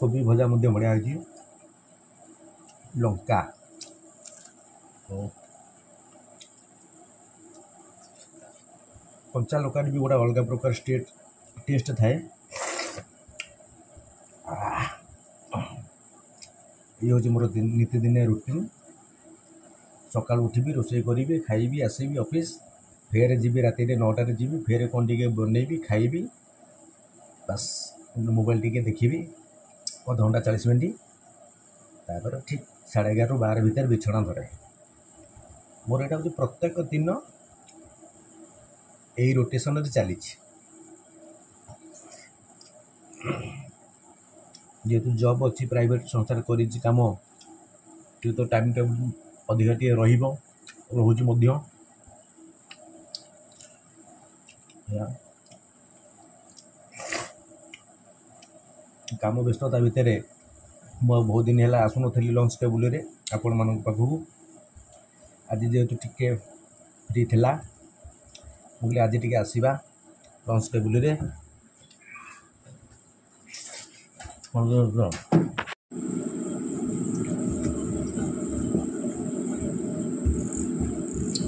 कोबी भजा मध्य बढ़िया होइछि लंका कंचा लंका भी गोटे अलग प्रकार टेस्ट थाए ये हूँ मोर नीतिदिन रुटीन सकाल उठबी रोषे करी खाइबी आसबि ऑफिस फेर जी राति 9टार जी फेर कौन टे बनईबी खाइबी बस मोबाइल टी देखी अध घंटा 40 मिनट तापर ठीक 11:30 ରୁ 12 भितर बिछना धरे मोर यहाँ हूँ प्रत्येक दिन यही रोटेशन चली जेहेतु जॉब अच्छी प्राइवेट संस्था कर काम तो टाइम टेबल अधिक टे रोच काम व्यस्तता भितर बहुत दिन है आसुन लंच टेबुल रे आपण मान पाखु आज जेहेतु टिके फ्री थिला मुझे आज टिके आसीबा लंच टेबुल रे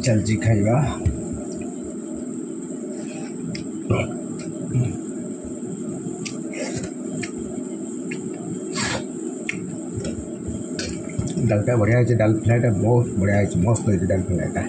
चलजी खाइबा डालटा बढ़िया है डाल फ्राईटा बहुत बढ़िया है मस्त है डाल फ्राईटा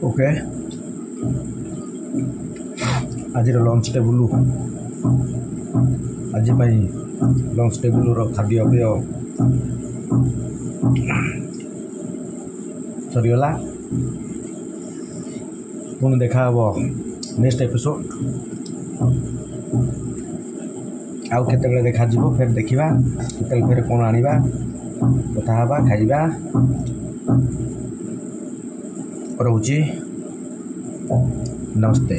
ओके आज लंच टेबुल आज लंच टेबुल खाद्यपेय सरीगला पुणी देखा नेक्स्ट एपिसोड आउ केते देखा फिर देखा फिर कौन आनिबा कथा हवा खाइबा रोची नमस्ते।